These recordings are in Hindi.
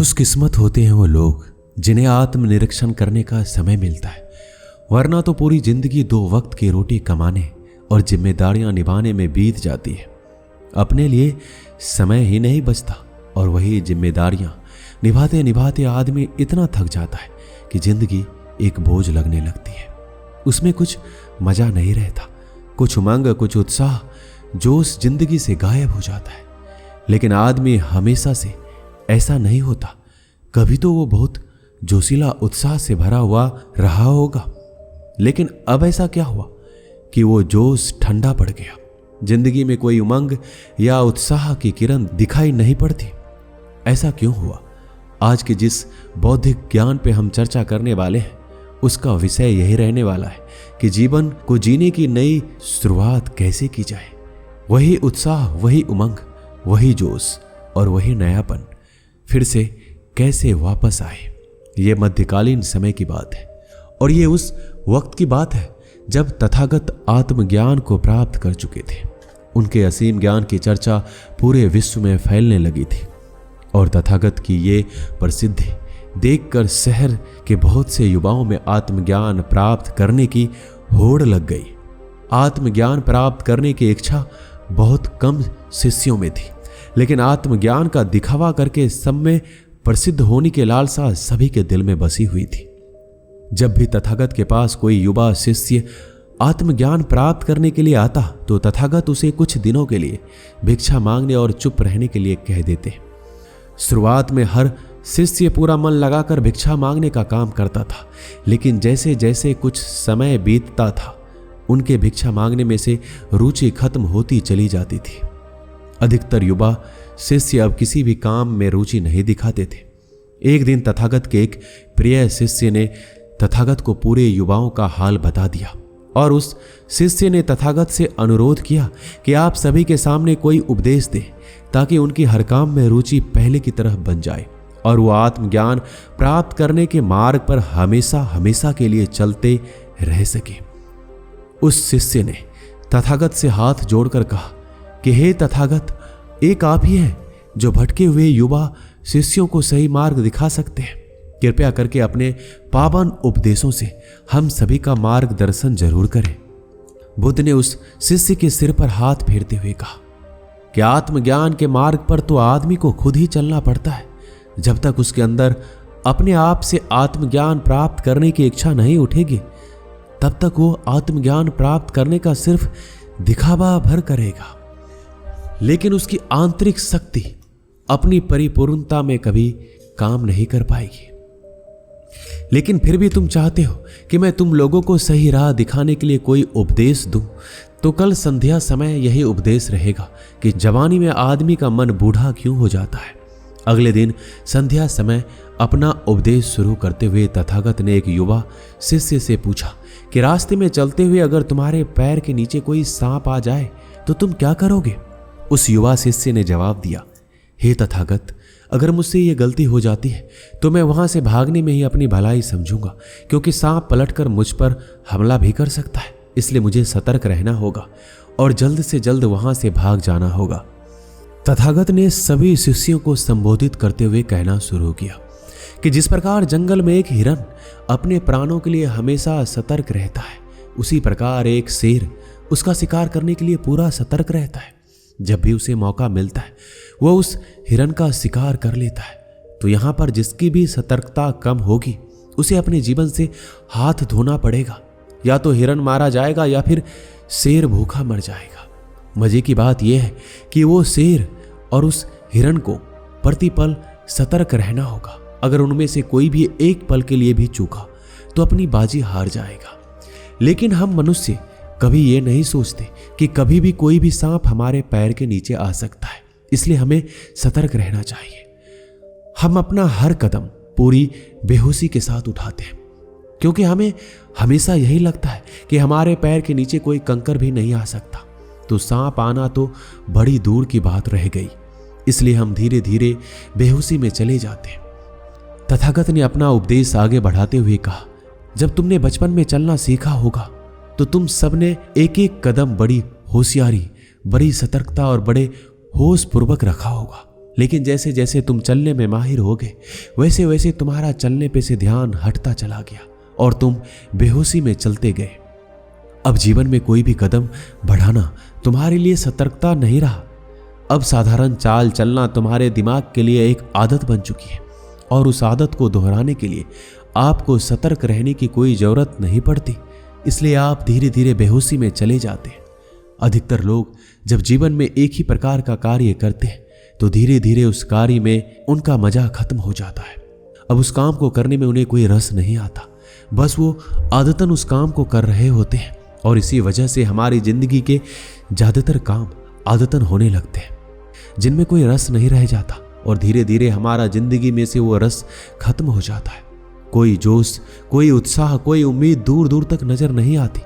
खुशकिस्मत होते हैं वो लोग जिन्हें आत्मनिरीक्षण करने का समय मिलता है, वरना तो पूरी जिंदगी 2 वक्त की रोटी कमाने और जिम्मेदारियां निभाने में बीत जाती है। अपने लिए समय ही नहीं बचता और वही जिम्मेदारियां निभाते निभाते आदमी इतना थक जाता है कि जिंदगी एक बोझ लगने लगती है। उसमें कुछ मजा नहीं रहता, कुछ उमंग, कुछ उत्साह, जोश जिंदगी से गायब हो जाता है। लेकिन आदमी हमेशा से ऐसा नहीं होता। कभी तो वो बहुत जोशीला, उत्साह से भरा हुआ रहा होगा, लेकिन अब ऐसा क्या हुआ कि वो जोश ठंडा पड़ गया। जिंदगी में कोई उमंग या उत्साह की किरण दिखाई नहीं पड़ती। ऐसा क्यों हुआ? आज के जिस बौद्धिक ज्ञान पे हम चर्चा करने वाले हैं, उसका विषय यही रहने वाला है कि जीवन को जीने की नई शुरुआत कैसे की जाए। वही उत्साह, वही उमंग, वही जोश और वही नयापन फिर से कैसे वापस आए। ये मध्यकालीन समय की बात है और ये उस वक्त की बात है जब तथागत आत्मज्ञान को प्राप्त कर चुके थे। उनके असीम ज्ञान की चर्चा पूरे विश्व में फैलने लगी थी और तथागत की ये प्रसिद्धि देखकर शहर के बहुत से युवाओं में आत्मज्ञान प्राप्त करने की होड़ लग गई। आत्मज्ञान प्राप्त करने की इच्छा बहुत कम शिष्यों में थी, लेकिन आत्मज्ञान का दिखावा करके सब में प्रसिद्ध होने की लालसा सभी के दिल में बसी हुई थी। जब भी तथागत के पास कोई युवा शिष्य आत्मज्ञान प्राप्त करने के लिए आता तो तथागत उसे कुछ दिनों के लिए भिक्षा मांगने और चुप रहने के लिए कह देते। शुरुआत में हर शिष्य पूरा मन लगाकर भिक्षा मांगने का काम करता था, लेकिन जैसे जैसे कुछ समय बीतता था उनके भिक्षा मांगने में से रुचि खत्म होती चली जाती थी। अधिकतर युवा शिष्य अब किसी भी काम में रुचि नहीं दिखाते थे। एक दिन तथागत के एक प्रिय शिष्य ने तथागत को पूरे युवाओं का हाल बता दिया और उस शिष्य ने तथागत से अनुरोध किया कि आप सभी के सामने कोई उपदेश दें ताकि उनकी हर काम में रुचि पहले की तरह बन जाए और वो आत्मज्ञान प्राप्त करने के मार्ग पर हमेशा हमेशा के लिए चलते रह सके। उस शिष्य ने तथागत से हाथ जोड़कर कहा कि हे तथागत, एक आप ही हैं जो भटके हुए युवा शिष्यों को सही मार्ग दिखा सकते हैं। कृपया करके अपने पावन उपदेशों से हम सभी का मार्गदर्शन जरूर करें। बुद्ध ने उस शिष्य के सिर पर हाथ फेरते हुए कहा कि आत्मज्ञान के मार्ग पर तो आदमी को खुद ही चलना पड़ता है। जब तक उसके अंदर अपने आप से आत्मज्ञान प्राप्त करने की इच्छा नहीं उठेगी, तब तक वो आत्मज्ञान प्राप्त करने का सिर्फ दिखावा भर करेगा, लेकिन उसकी आंतरिक शक्ति अपनी परिपूर्णता में कभी काम नहीं कर पाएगी। लेकिन फिर भी तुम चाहते हो कि मैं तुम लोगों को सही राह दिखाने के लिए कोई उपदेश दूं, तो कल संध्या समय यही उपदेश रहेगा कि जवानी में आदमी का मन बूढ़ा क्यों हो जाता है। अगले दिन संध्या समय अपना उपदेश शुरू करते हुए तथागत ने एक युवा शिष्य से पूछा कि रास्ते में चलते हुए अगर तुम्हारे पैर के नीचे कोई सांप आ जाए तो तुम क्या करोगे? उस युवा शिष्य ने जवाब दिया, हे तथागत, अगर मुझसे ये गलती हो जाती है तो मैं वहां से भागने में ही अपनी भलाई समझूंगा, क्योंकि सांप पलटकर मुझ पर हमला भी कर सकता है। इसलिए मुझे सतर्क रहना होगा और जल्द से जल्द वहां से भाग जाना होगा। तथागत ने सभी शिष्यों को संबोधित करते हुए कहना शुरू किया कि जिस प्रकार जंगल में एक हिरन अपने प्राणों के लिए हमेशा सतर्क रहता है, उसी प्रकार एक शेर उसका शिकार करने के लिए पूरा सतर्क रहता है। जब भी उसे मौका मिलता है वह उस हिरन का शिकार कर लेता है। तो यहाँ पर जिसकी भी सतर्कता कम होगी उसे अपने जीवन से हाथ धोना पड़ेगा। या तो हिरन मारा जाएगा या फिर शेर भूखा मर जाएगा। मजे की बात यह है कि वो शेर और उस हिरन को प्रतिपल सतर्क रहना होगा। अगर उनमें से कोई भी एक पल के लिए भी चूका तो अपनी बाजी हार जाएगा। लेकिन हम मनुष्य कभी ये नहीं सोचते कि कभी भी कोई भी सांप हमारे पैर के नीचे आ सकता है, इसलिए हमें सतर्क रहना चाहिए। हम अपना हर कदम पूरी बेहोशी के साथ उठाते हैं, क्योंकि हमें हमेशा यही लगता है कि हमारे पैर के नीचे कोई कंकर भी नहीं आ सकता, तो सांप आना तो बड़ी दूर की बात रह गई। इसलिए हम धीरे धीरे बेहोशी में चले जाते हैं। तथागत ने अपना उपदेश आगे बढ़ाते हुए कहा, जब तुमने बचपन में चलना सीखा होगा तो तुम सबने एक एक कदम बड़ी होशियारी, बड़ी सतर्कता और बड़े होश पूर्वक रखा होगा। लेकिन जैसे जैसे तुम चलने में माहिर हो गए वैसे वैसे तुम्हारा चलने पे से ध्यान हटता चला गया और तुम बेहोशी में चलते गए। अब जीवन में कोई भी कदम बढ़ाना तुम्हारे लिए सतर्कता नहीं रहा। अब साधारण चाल चलना तुम्हारे दिमाग के लिए एक आदत बन चुकी है और उस आदत को दोहराने के लिए आपको सतर्क रहने की कोई जरूरत नहीं पड़ती। इसलिए आप धीरे धीरे बेहोशी में चले जाते हैं। अधिकतर लोग जब जीवन में एक ही प्रकार का कार्य करते हैं तो धीरे धीरे उस कार्य में उनका मजा खत्म हो जाता है। अब उस काम को करने में उन्हें कोई रस नहीं आता, बस वो आदतन उस काम को कर रहे होते हैं और इसी वजह से हमारी जिंदगी के ज्यादातर काम आदतन होने लगते हैं जिनमें कोई रस नहीं रह जाता और धीरे धीरे हमारा जिंदगी में से वो रस खत्म हो जाता है। कोई जोश, कोई उत्साह, कोई उम्मीद दूर दूर तक नजर नहीं आती।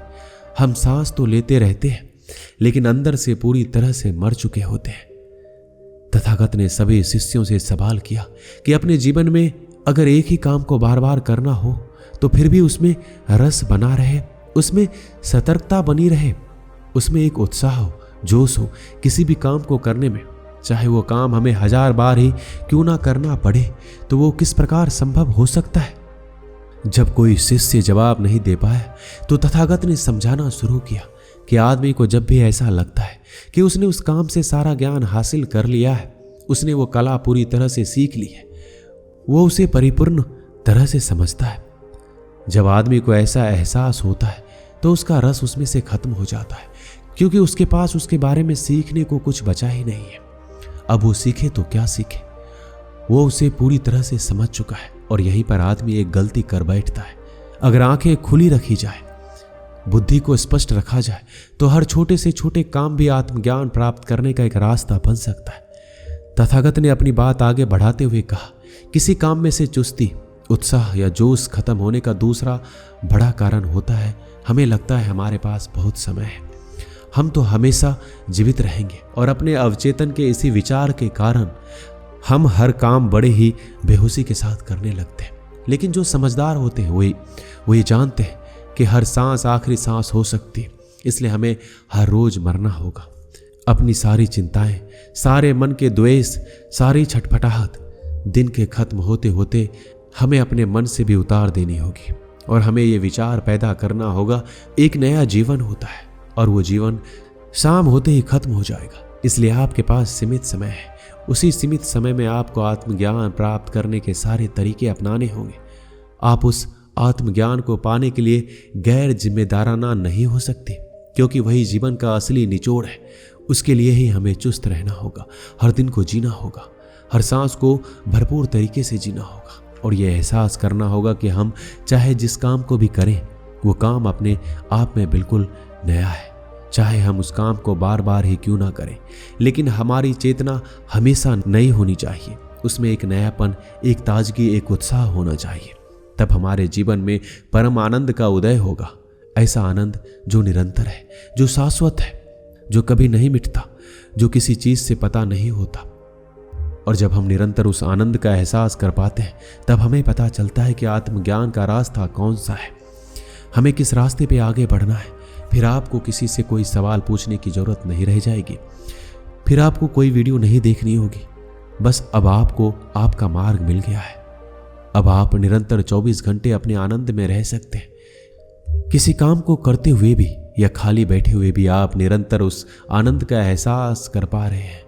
हम सांस तो लेते रहते हैं लेकिन अंदर से पूरी तरह से मर चुके होते हैं। तथागत ने सभी शिष्यों से सवाल किया कि अपने जीवन में अगर एक ही काम को बार बार करना हो तो फिर भी उसमें रस बना रहे, उसमें सतर्कता बनी रहे, उसमें एक उत्साह हो, जोश हो किसी भी काम को करने में, चाहे वो काम हमें 1000 बार ही क्यों ना करना पड़े, तो वो किस प्रकार संभव हो सकता है। जब कोई शिष्य जवाब नहीं दे पाया तो तथागत ने समझाना शुरू किया कि आदमी को जब भी ऐसा लगता है कि उसने उस काम से सारा ज्ञान हासिल कर लिया है, उसने वो कला पूरी तरह से सीख ली है, वो उसे परिपूर्ण तरह से समझता है, जब आदमी को ऐसा एहसास होता है तो उसका रस उसमें से खत्म हो जाता है, क्योंकि उसके पास उसके बारे में सीखने को कुछ बचा ही नहीं है। अब वो सीखे तो क्या सीखे, वो उसे पूरी तरह से समझ चुका है। और यहीं पर आदमी एक गलती कर बैठता है। अगर आंखें खुली रखी जाए, बुद्धि को स्पष्ट रखा जाए तो हर छोटे से छोटे काम भी आत्मज्ञान प्राप्त करने का एक रास्ता बन सकता है। तथागत ने अपनी बात आगे बढ़ाते हुए कहा, किसी काम में से चुस्ती, उत्साह या जोश खत्म होने का दूसरा बड़ा कारण होता है हमें लगता है हमारे पास बहुत समय है, हम तो हमेशा जीवित रहेंगे, और अपने अवचेतन के इसी विचार के कारण हम हर काम बड़े ही बेहोशी के साथ करने लगते हैं। लेकिन जो समझदार होते हैं वो ये जानते हैं कि हर सांस आखिरी सांस हो सकती है, इसलिए हमें हर रोज मरना होगा। अपनी सारी चिंताएं, सारे मन के द्वेष, सारी छटपटाहट दिन के खत्म होते होते हमें अपने मन से भी उतार देनी होगी और हमें ये विचार पैदा करना होगा एक नया जीवन होता है और वो जीवन शाम होते ही खत्म हो जाएगा। इसलिए आपके पास सीमित समय है, उसी सीमित समय में आपको आत्मज्ञान प्राप्त करने के सारे तरीके अपनाने होंगे। आप उस आत्मज्ञान को पाने के लिए गैर जिम्मेदाराना नहीं हो सकते, क्योंकि वही जीवन का असली निचोड़ है। उसके लिए ही हमें चुस्त रहना होगा, हर दिन को जीना होगा, हर सांस को भरपूर तरीके से जीना होगा और यह एहसास करना होगा कि हम चाहे जिस काम को भी करें वो काम अपने आप में बिल्कुल नया है। चाहे हम उस काम को बार बार ही क्यों ना करें, लेकिन हमारी चेतना हमेशा नई होनी चाहिए। उसमें एक नयापन, एक ताजगी, एक उत्साह होना चाहिए। तब हमारे जीवन में परम आनंद का उदय होगा। ऐसा आनंद जो निरंतर है, जो शाश्वत है, जो कभी नहीं मिटता, जो किसी चीज से पता नहीं होता। और जब हम निरंतर उस आनंद का एहसास कर पाते हैं तब हमें पता चलता है कि आत्मज्ञान का रास्ता कौन सा है, हमें किस रास्ते पे आगे बढ़ना है। फिर आपको किसी से कोई सवाल पूछने की जरूरत नहीं रह जाएगी, फिर आपको कोई वीडियो नहीं देखनी होगी। बस अब आपको आपका मार्ग मिल गया है। अब आप निरंतर 24 घंटे अपने आनंद में रह सकते हैं। किसी काम को करते हुए भी या खाली बैठे हुए भी आप निरंतर उस आनंद का एहसास कर पा रहे हैं।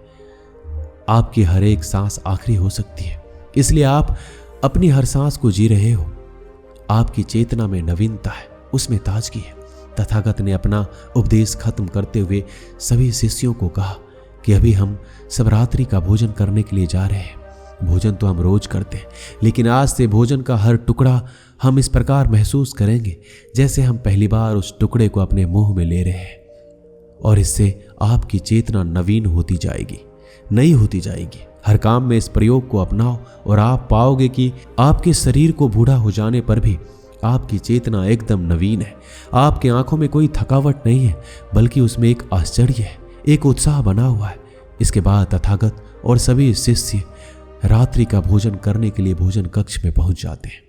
आपकी हर एक सांस आखिरी हो सकती है, इसलिए आप अपनी हर सांस को जी रहे हो। आपकी चेतना में नवीनता है, उसमें ताजगी है। तथागत ने अपना उपदेश खत्म करते हुए सभी शिष्यों को कहा कि अभी हम सब रात्रि का भोजन करने के लिए जा रहे हैं। भोजन तो हम रोज करते हैं, लेकिन आज से भोजन का हर टुकड़ा हम इस प्रकार महसूस करेंगे जैसे हम पहली बार उस टुकड़े को अपने मुंह में ले रहे हैं। और इससे आपकी चेतना नवीन होती जाएगी, नई होती जाएगी। हर काम में इस प्रयोग को अपनाओ और आप पाओगे कि आपके शरीर को बूढ़ा हो जाने पर भी आपकी चेतना एकदम नवीन है। आपकी आंखों में कोई थकावट नहीं है, बल्कि उसमें एक आश्चर्य है, एक उत्साह बना हुआ है। इसके बाद तथागत और सभी शिष्य रात्रि का भोजन करने के लिए भोजन कक्ष में पहुंच जाते हैं।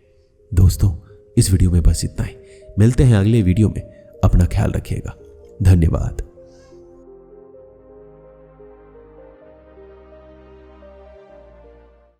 दोस्तों, इस वीडियो में बस इतना ही। मिलते हैं अगले वीडियो में। अपना ख्याल रखिएगा। धन्यवाद।